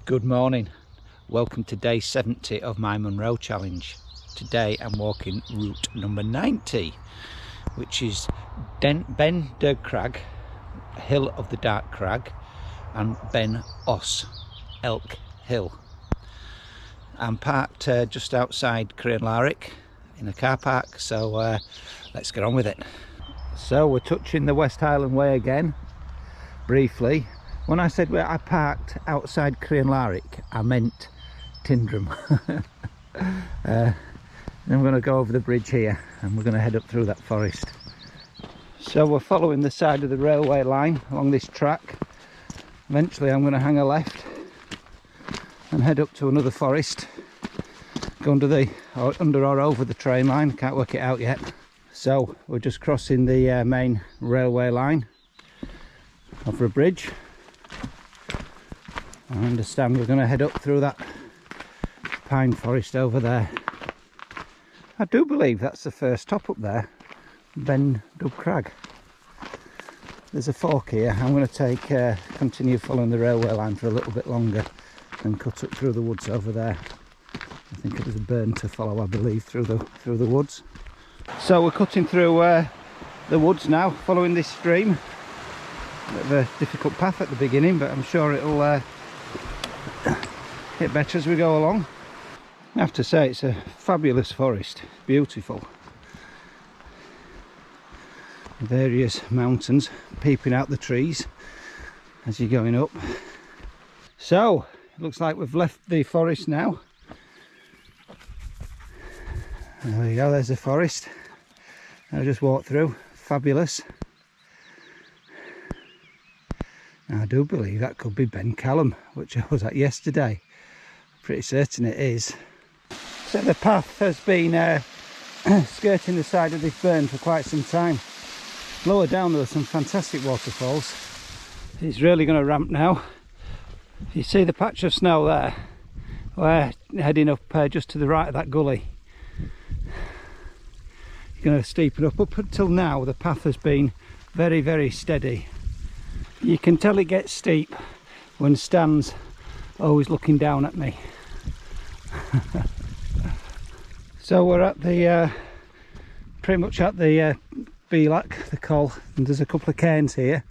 Good morning, welcome to day 70 of my Munros challenge. Today I'm walking route number 90, which is Beinn Dubhchraig, Hill of the Dark Crag, and Beinn Elk Hill. I'm parked just outside Crianlarich in a car park, so let's get on with it. So we're touching the West Highland Way again, briefly. When I said I parked outside Crianlarich, I meant Tyndrum. Then we're going to go over the bridge here and we're going to head up through that forest. So we're following the side of the railway line along this track. Eventually I'm going to hang a left and head up to another forest, go under or over the train line, can't work it out yet. So we're just crossing the main railway line over a bridge. I understand we're going to head up through that pine forest over there. I do believe that's the first top up there, Beinn Dubhchraig. There's a fork here. I'm going to continue following the railway line for a little bit longer and cut up through the woods over there. I think it was a burn to follow, I believe, through the woods. So we're cutting through the woods now, following this stream. A bit of a difficult path at the beginning, but I'm sure it'll get better as we go along. I have to say, it's a fabulous forest, beautiful. Various mountains peeping out the trees as you're going up. So it looks like we've left the forest now. There we go, there's the forest. I just walked through, fabulous. Now, I do believe that could be Beinn Callum, which I was at yesterday. Pretty certain it is. So the path has been skirting the side of this burn for quite some time. Lower down there are some fantastic waterfalls. It's really going to ramp now. You see the patch of snow there? We're heading up just to the right of that gully. You're going to steepen up until now. The path has been very, very steady. You can tell it gets steep when Stan's always looking down at me. So we're at the pretty much at the Beinn, the col, and there's a couple of cairns here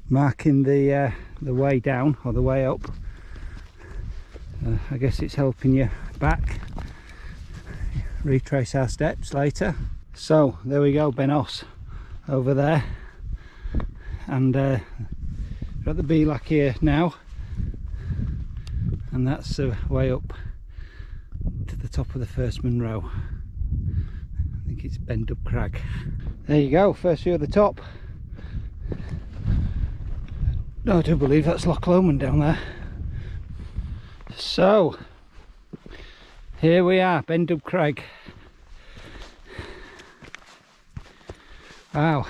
marking the way down or the way up. I guess it's helping you back, retrace our steps later. So there we go, Beinn over there, and we're at the Beinn here now, and that's the way up to the top of the first Munros. I think it's Beinn Dubhchraig. There you go, first view of the top. No, I do believe that's Loch Lomond down there. So here we are, Beinn Dubhchraig. Wow.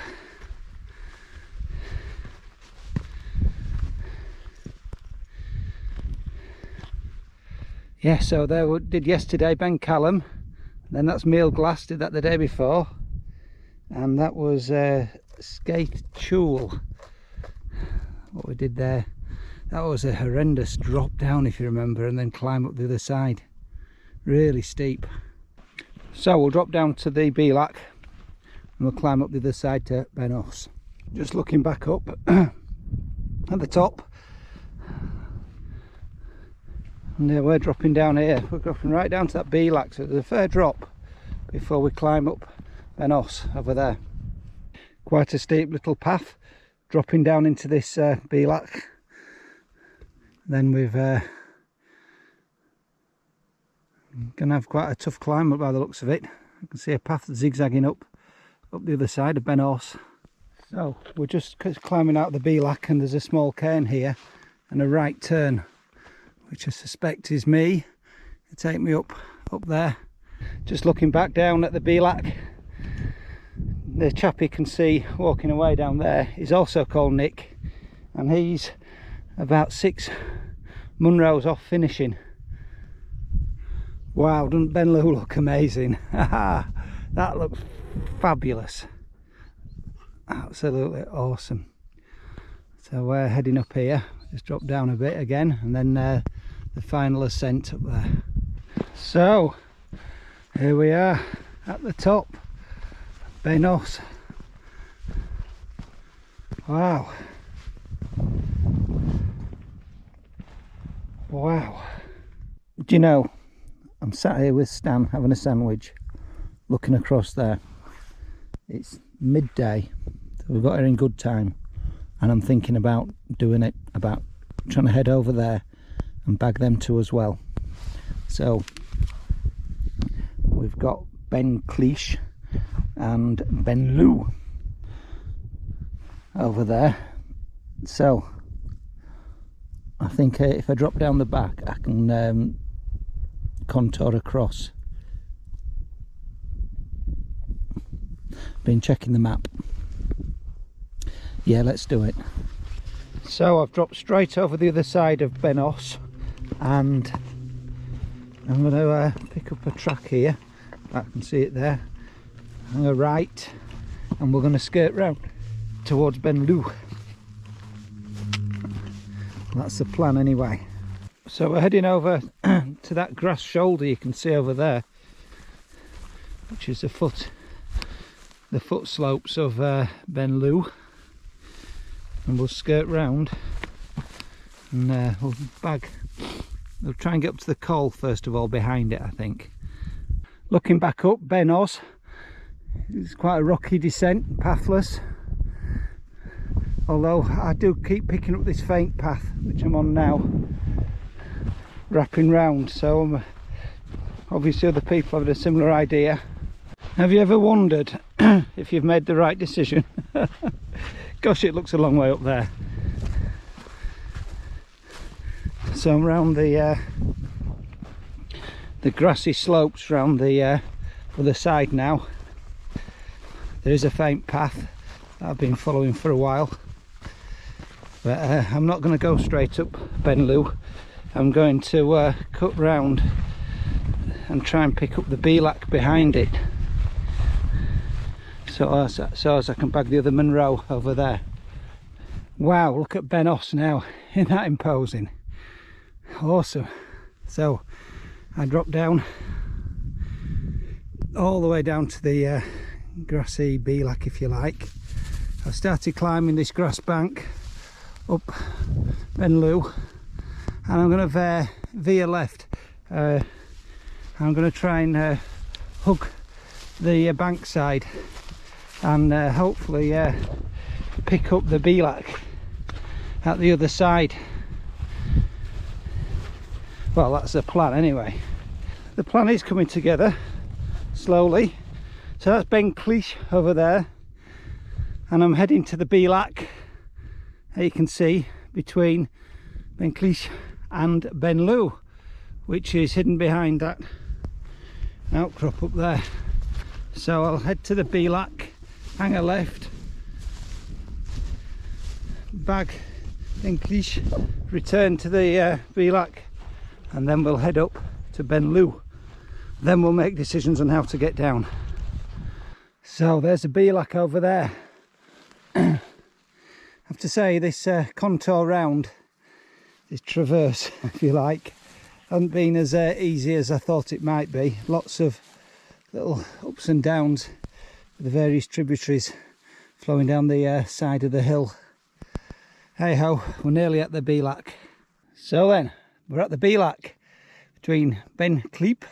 Yeah, so there we did yesterday Beinn Callum, then that's Meal Glass, did that the day before, and that was Skate Chul. What we did there, that was a horrendous drop down if you remember, and then climb up the other side, really steep. So we'll drop down to the Beinn and we'll climb up the other side to Beinn. Just looking back up at the top. And yeah, we're dropping down here, we're dropping right down to that Beinn, so there's a fair drop before we climb up Beinn over there. Quite a steep little path dropping down into this Beinn. Then we've going to have quite a tough climb up by the looks of it. You can see a path zigzagging up the other side of Beinn. So we're just climbing out the Beinn, and there's a small cairn here and a right turn, which I suspect is me. It'll take me up there. Just looking back down at the Beinn, the chap you can see walking away down there is also called Nick, and he's about 6 Munros off finishing. Wow, doesn't Benloo look amazing? That looks fabulous, absolutely awesome. So we're heading up here, just drop down a bit again, and then the final ascent up there. So here we are at the top, Munros. Wow. Wow. Do you know, I'm sat here with Stan having a sandwich, looking across there. It's midday, so we've got here in good time, and I'm thinking about doing it, about trying to head over there and bag them two as well. So we've got Beinn Dubhchraig and Beinn Lui over there. So I think if I drop down the back I can contour across. Been checking the map. Yeah, let's do it. So I've dropped straight over the other side of Munros, and I'm going to pick up a track here. I can see it there. I'm going to right, and we're going to skirt round towards Beinn Lui. That's the plan anyway. So we're heading over to that grass shoulder you can see over there, which is the foot slopes of Beinn Lui, and we'll skirt round and we'll try and get up to the col first of all, behind it I think. Looking back up Munros, it's quite a rocky descent, pathless, although I do keep picking up this faint path which I'm on now, wrapping round, so obviously other people have a similar idea. Have you ever wondered if you've made the right decision? Gosh, it looks a long way up there. So I'm round the grassy slopes round the other side now. There is a faint path that I've been following for a while, but I'm not going to go straight up Beinn Lui. I'm going to cut round and try and pick up the Beinn behind it, so as I can bag the other Munros over there. Wow, look at Munros now, isn't that imposing? Awesome. So I dropped down all the way down to the grassy Beinn, if you like. I started climbing this grass bank up Beinn Lui, and I'm going to veer left. I'm going to try and hug the bankside and hopefully pick up the Beinn at the other side. Well, that's the plan anyway. The plan is coming together slowly. So that's Beinn Dubhchraig over there, and I'm heading to the Beinn, you can see, between Beinn Dubhchraig and Beinn Lui, which is hidden behind that outcrop up there. So I'll head to the Beinn, hang a left, bag Beinn Dubhchraig, return to the Beinn, and then we'll head up to Beinn Lui. Then we'll make decisions on how to get down. So there's a Beinn over there. I have to say this contour round, this traverse if you like, hasn't been as easy as I thought it might be. Lots of little ups and downs with the various tributaries flowing down the side of the hill. Hey ho, we're nearly at the Beinn. So then, we're at the Beinn between Beinn Dubhchraig,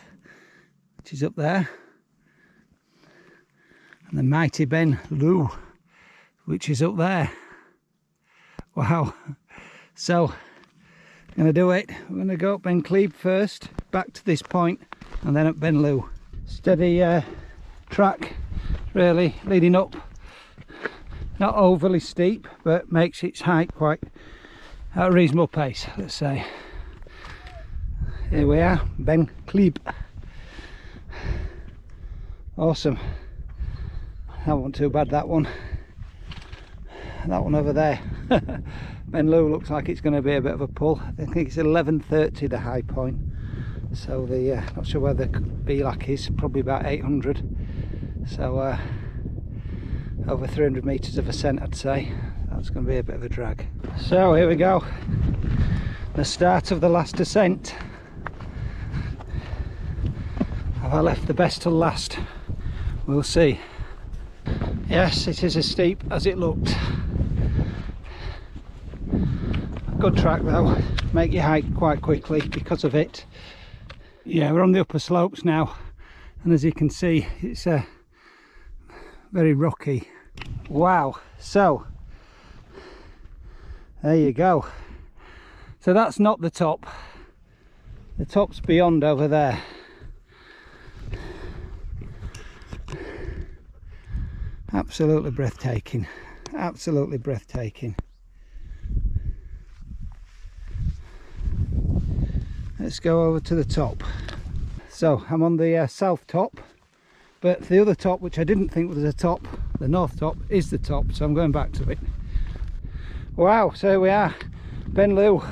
which is up there, and the mighty Beinn Lui, which is up there. Wow. So I'm going to do it. We're going to go up Beinn Dubhchraig first, back to this point, and then up Beinn Lui. Steady track really leading up, not overly steep, but makes its height quite at a reasonable pace, let's say. Here we are, Beinn Dubhchraig. Awesome. That wasn't too bad, that one. That one over there. Beinn Lui looks like it's going to be a bit of a pull. I think it's 1130 the high point. So the not sure where the Beinn is, probably about 800. So over 300 metres of ascent I'd say. That's going to be a bit of a drag. So here we go. the start of the last ascent. Have I left the best till last? We'll see. Yes, it is as steep as it looked. Good track though, make you hike quite quickly because of it. Yeah, we're on the upper slopes now, and as you can see, it's very rocky. Wow, so there you go. So that's not the top. The top's beyond over there. Absolutely breathtaking. Absolutely breathtaking. Let's go over to the top. So I'm on the south top, but the other top, which I didn't think was a top, the north top, is the top, so I'm going back to it. Wow, so here we are, Beinn Dubhchraig.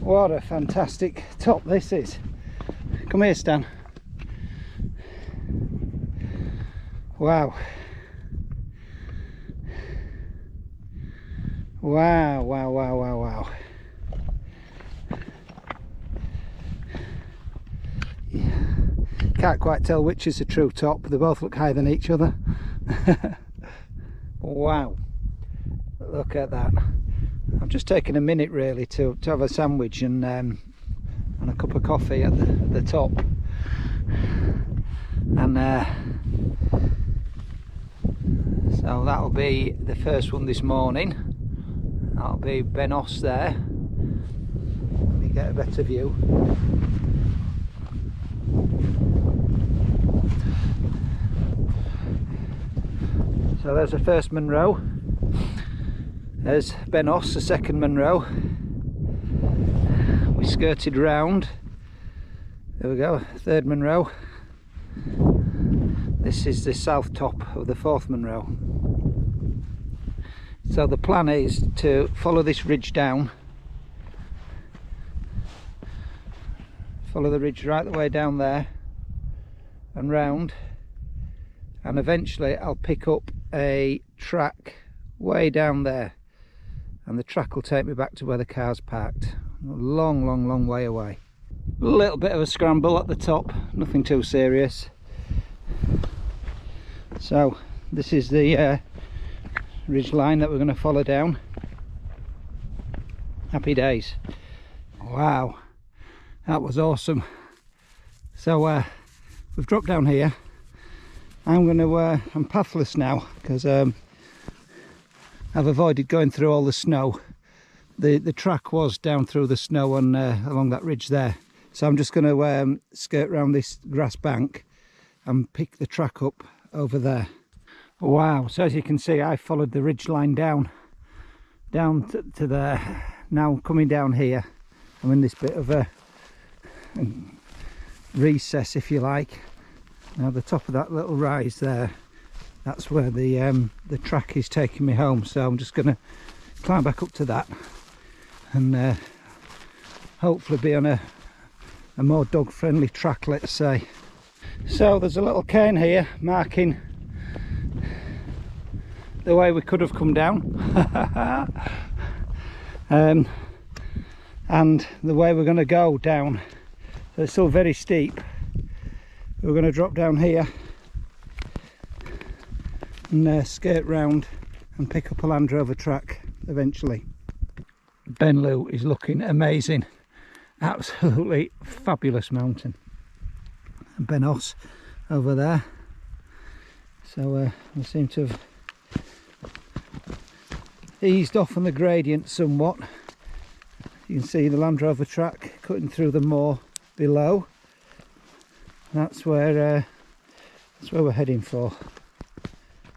What a fantastic top this is. Come here, Stan. Wow. Wow, wow, wow, wow, wow. Can't quite tell which is the true top. They both look higher than each other. Wow, look at that. I've just taken a minute really to have a sandwich and a cup of coffee at the top, and so that'll be the first one this morning. That'll be Munros there. Let me get a better view. So there's the first Munros, there's Munros, the second Munros. We skirted round, there we go, third Munros. This is the south top of the fourth Munros. So the plan is to follow this ridge down, follow the ridge right the way down there and round, and eventually I'll pick up a track way down there, and the track will take me back to where the car's parked. A long way away. A little bit of a scramble at the top, nothing too serious. So this is the ridge line that we're going to follow down. Happy days. Wow, that was awesome. So we've dropped down here. I'm pathless now because I've avoided going through all the snow. The track was down through the snow and along that ridge there, so I'm just going to skirt around this grass bank and pick the track up over there. Wow, so as you can see, I followed the ridge line down to there. Now coming down here, I'm in this bit of a recess, if you like. Now the top of that little rise there, that's where the track is taking me home, so I'm just going to climb back up to that and hopefully be on a more dog friendly track, let's say. So there's a little cairn here marking the way we could have come down and the way we're going to go down. So it's still very steep. We're going to drop down here and skirt round and pick up a Land Rover track eventually. Beinn Dubhchraig is looking amazing, absolutely fabulous mountain. And Munros over there, so we seem to have eased off on the gradient somewhat. You can see the Land Rover track cutting through the moor below. That's where we're heading for.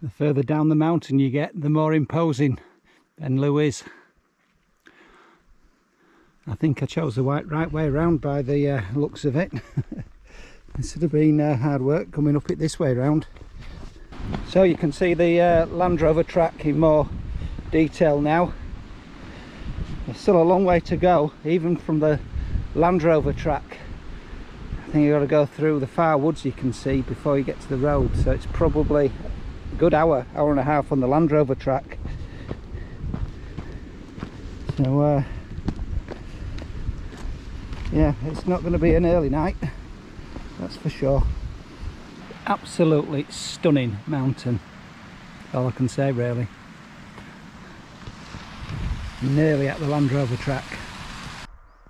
The further down the mountain you get, the more imposing Beinn Dubhchraig is. I think I chose the right way around by the looks of it. This would have been hard work coming up it this way round. So you can see the Land Rover track in more detail now. There's still a long way to go, even from the Land Rover track. I think you've got to go through the far woods, you can see, before you get to the road, so it's probably a good hour and a half on the Land Rover track. So Yeah, it's not going to be an early night, that's for sure. Absolutely stunning mountain, all I can say really. Nearly at the Land Rover track.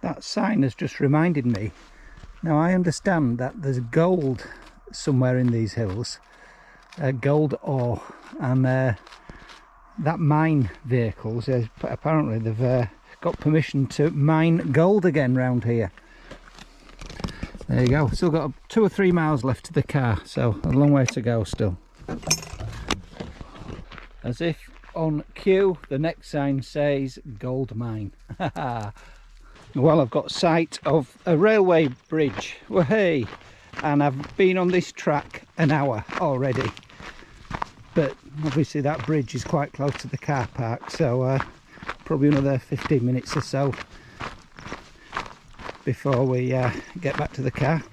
That sign has just reminded me. Now I understand that there's gold somewhere in these hills, gold ore, and that mine vehicles, apparently they've got permission to mine gold again round here. There you go, still got 2 or 3 miles left to the car, so a long way to go still. As if on cue, the next sign says gold mine. Well, I've got sight of a railway bridge, wahey, and I've been on this track an hour already, but obviously that bridge is quite close to the car park, so probably another 15 minutes or so before we get back to the car.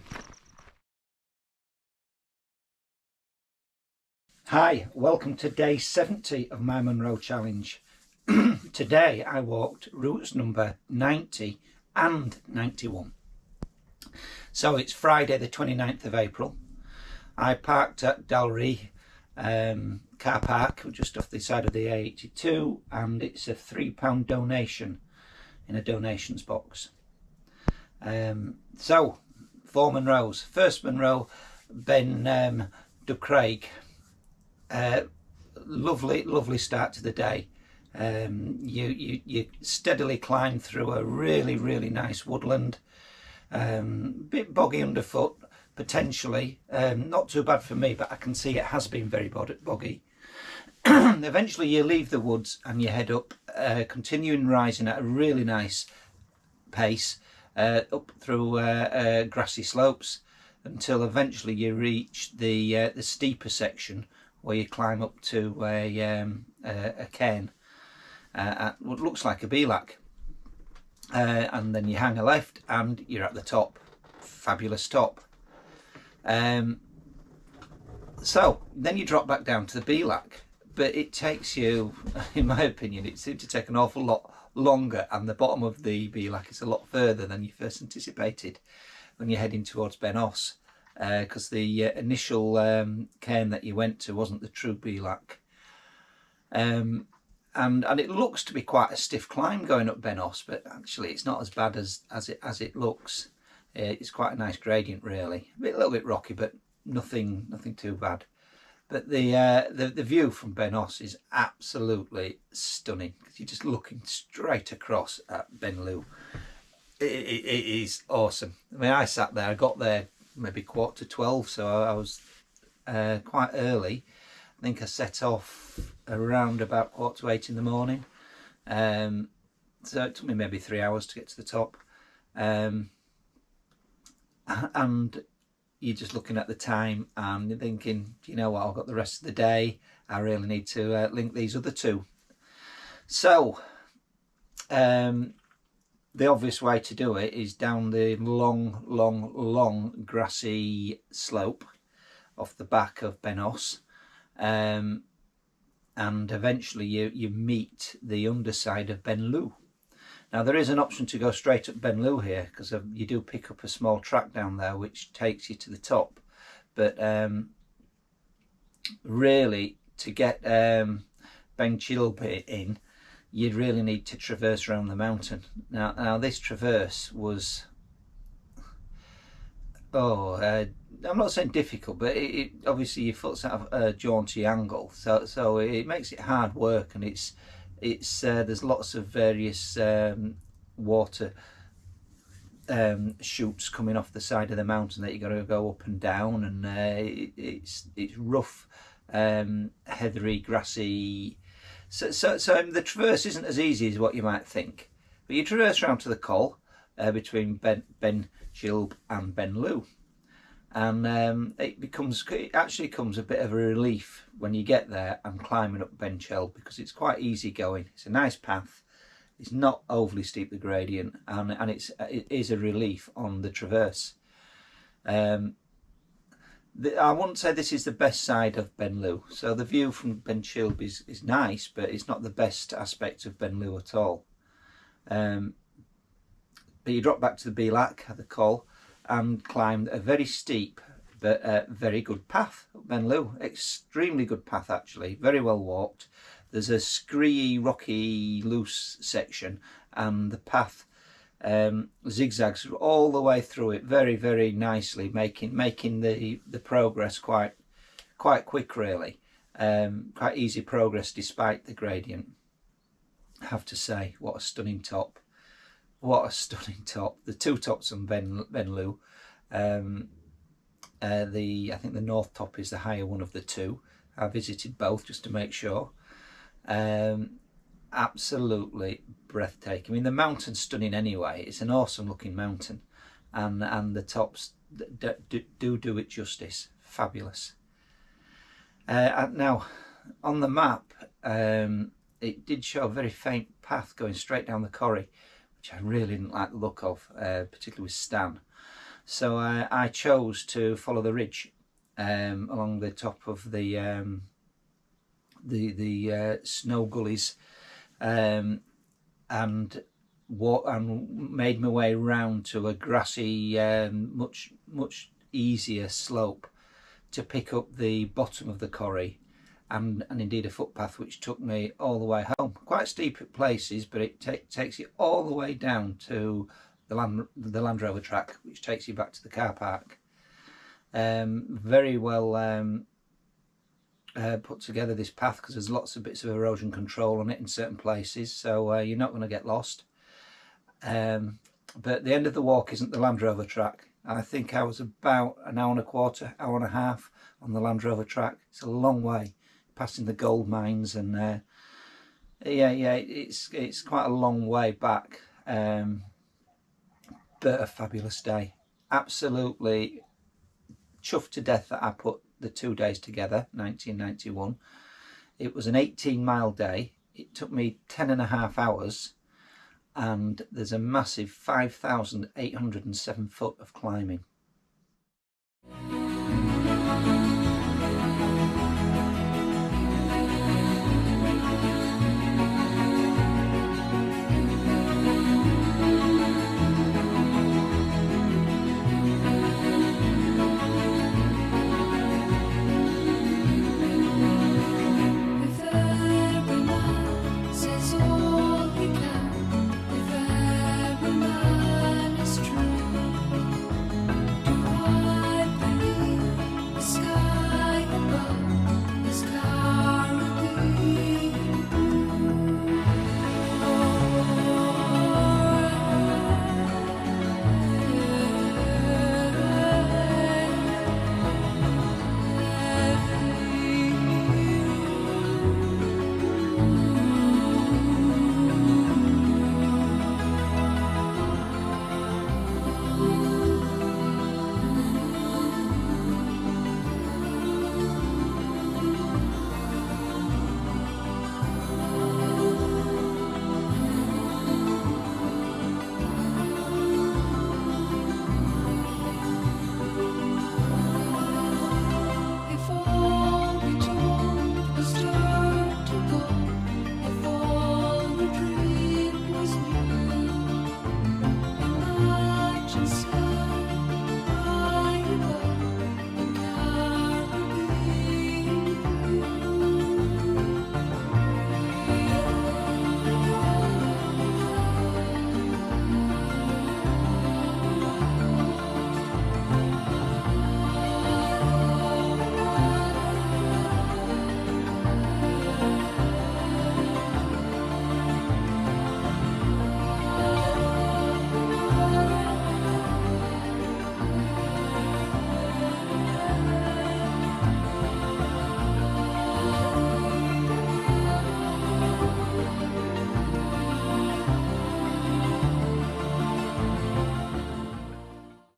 Hi, welcome to day 70 of my Munros challenge. Today I walked routes number 90 and 91. So it's Friday the 29th of April. I parked at Dalry car park just off the side of the A82, and it's a £3 donation in a donations box. So 4 Munros. First Munro, Beinn Dubhchraig. Lovely start to the day. You steadily climb through a really nice woodland, bit boggy underfoot potentially, not too bad for me, but I can see it has been very boggy. Eventually you leave the woods and you head up, continuing rising at a really nice pace, up through grassy slopes until eventually you reach the steeper section where you climb up to a cairn at what looks like a Beinn, and then you hang a left and you're at the top. Fabulous top. So then you drop back down to the Beinn, but it takes you, in my opinion, it seemed to take an awful lot longer, and the bottom of the Beinn is a lot further than you first anticipated when you're heading towards Beinn, because the initial cairn that you went to wasn't the true Beinn. And it looks to be quite a stiff climb going up Beinn, but actually it's not as bad as it looks. It's quite a nice gradient really, a little bit rocky, but nothing too bad. But the view from Beinn is absolutely stunning, because you're just looking straight across at Beinn Dubhchraig. It is awesome. I mean, I sat there, I got there maybe 11:45, so I was quite early. I think I set off around about 7:45 in the morning, so it took me maybe 3 hours to get to the top, and you're just looking at the time and you're thinking, you know what, I've got the rest of the day, I really need to link these other two. So the obvious way to do it is down the long grassy slope off the back of Beinn, and eventually you meet the underside of Beinn Dubhchraig. Now there is an option to go straight up Beinn Dubhchraig here, because you do pick up a small track down there which takes you to the top, but really to get Beinn Dubhchraig in, you'd really need to traverse around the mountain. Now this traverse was, I'm not saying difficult, but it obviously your foot's at a jaunty angle, so it makes it hard work, and it's there's lots of various water chutes coming off the side of the mountain that you got to go up and down, and it's rough, heathery, grassy. So the traverse isn't as easy as what you might think, but you traverse around to the col between Beinn Dubhchraig and Beinn Dubhchraig, and it actually becomes a bit of a relief when you get there and climbing up Beinn Dubhchraig, because it's quite easy going. It's a nice path, it's not overly steep, the gradient, and it is a relief on the traverse. I wouldn't say this is the best side of Beinn Dubhchraig. So the view from Beinn Dubhchraig is nice, but it's not the best aspect of Beinn Dubhchraig at all. But you drop back to the Beinn at the col and climbed a very steep but very good path up Beinn Dubhchraig. Extremely good path actually, very well walked. There's a screey, rocky, loose section, and the path zigzags all the way through it very, very nicely, making the progress quite quick really. Quite easy progress despite the gradient. I have to say, what a stunning top. What a stunning top. The two tops on Beinn Dubhchraig. I think the north top is the higher one of the two. I visited both just to make sure. Absolutely breathtaking. I mean, the mountain's stunning anyway. It's an awesome looking mountain, and the tops do it justice. Fabulous. Now, on the map, it did show a very faint path going straight down the corrie, which I really didn't like the look of, particularly with Stan. So I chose to follow the ridge along the top of the snow gullies, and made my way round to a grassy, much easier slope to pick up the bottom of the corrie, and indeed a footpath which took me all the way home. Quite steep at places, but it takes you all the way down to the Land Rover track, which takes you back to the car park. Very well put together, this path, because there's lots of bits of erosion control on it in certain places, so you're not going to get lost. But the end of the walk isn't the Land Rover track. I think I was about an hour and a quarter, hour and a half on the Land Rover track. It's a long way, passing the gold mines, and it's quite a long way back. But a fabulous day. Absolutely chuffed to death that I put the 2 days together, 1991. It was an 18-mile day. It took me 10.5 hours, and there's a massive 5,807 foot of climbing.